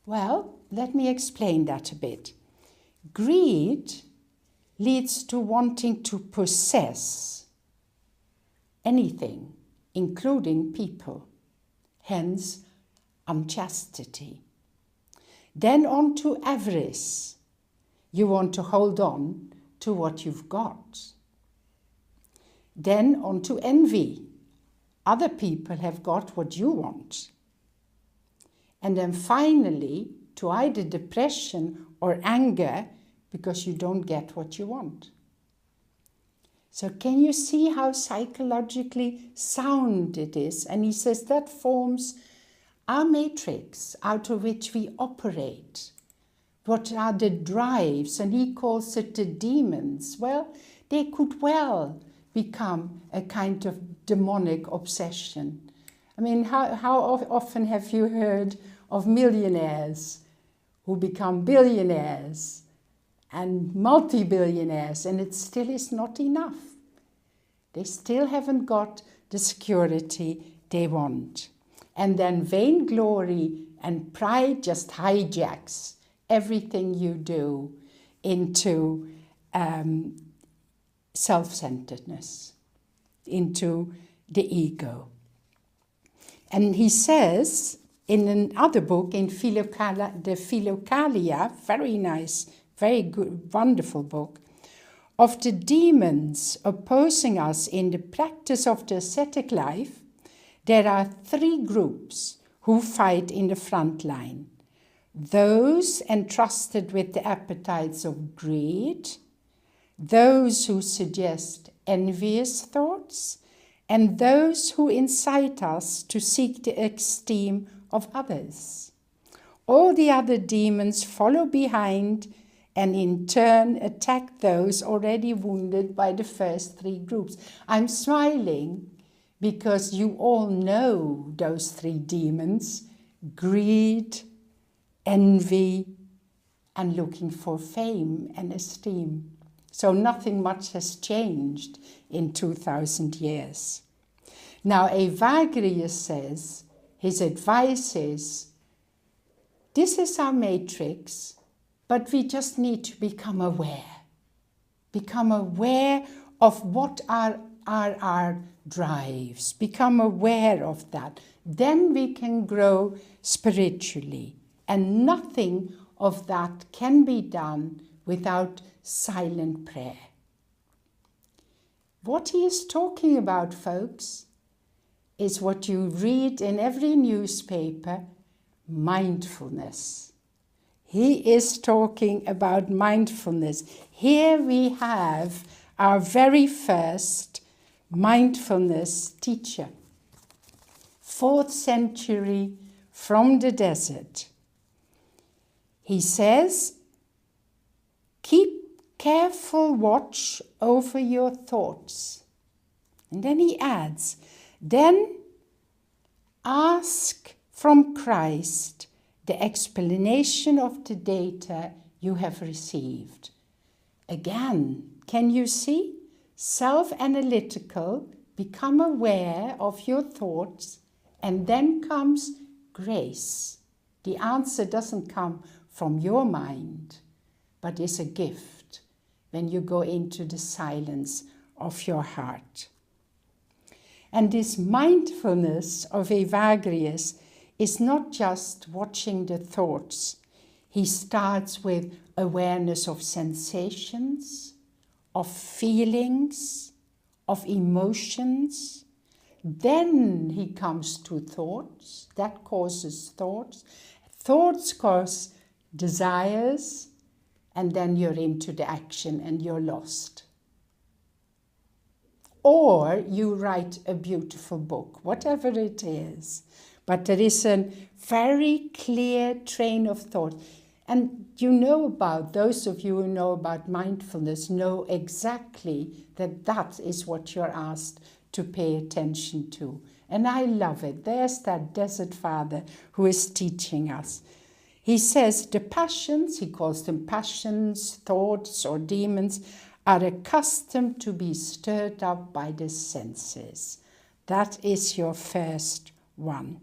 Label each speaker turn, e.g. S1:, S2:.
S1: Well, let me explain that a bit. Greed leads to wanting to possess anything, including people, hence unchastity. Then on to avarice. You want to hold on to what you've got. Then on to envy. Other people have got what you want. And then finally to either depression or anger because you don't get what you want. So can you see how psychologically sound it is? And he says that forms our matrix out of which we operate. What are the drives? And he calls it the demons. Well, they could well become a kind of demonic obsession. I mean, how often have you heard of millionaires who become billionaires and multi-billionaires, and it still is not enough. They still haven't got the security they want. And then vainglory and pride just hijacks everything you do into self-centeredness, into the ego. And he says in another book, in the Philokalia, very nice, very good, wonderful book, of the demons opposing us in the practice of the ascetic life, there are 3 groups who fight in the front line. Those entrusted with the appetites of greed, those who suggest envious thoughts, and those who incite us to seek the esteem of others. All the other demons follow behind and in turn attack those already wounded by the first 3 groups. I'm smiling because you all know those 3 demons: greed, envy, and looking for fame and esteem. So nothing much has changed in 2000 years. Now Evagrius says, his advice is, this is our matrix, but we just need to become aware. Become aware of what are our drives. Become aware of that. Then we can grow spiritually. And nothing of that can be done without silent prayer. What he is talking about, folks, is what you read in every newspaper: mindfulness. He is talking about mindfulness. Here we have our very first mindfulness teacher. 4th century from the desert. He says, keep careful watch over your thoughts. And then he adds, then ask from Christ the explanation of the data you have received. Again, can you see? Self-analytical, become aware of your thoughts, and then comes grace. The answer doesn't come from your mind, but is a gift when you go into the silence of your heart. And this mindfulness of Evagrius is not just watching the thoughts. He starts with awareness of sensations, of feelings, of emotions. Then he comes to thoughts. That causes thoughts. Thoughts cause desires, and then you're into the action and you're lost. Or you write a beautiful book, whatever it is. But there is a very clear train of thought. And you know about, those of you who know about mindfulness know exactly that that is what you're asked to pay attention to. And I love it. There's that desert father who is teaching us. He says the passions, he calls them passions, thoughts, or demons, are accustomed to be stirred up by the senses. That is your first one.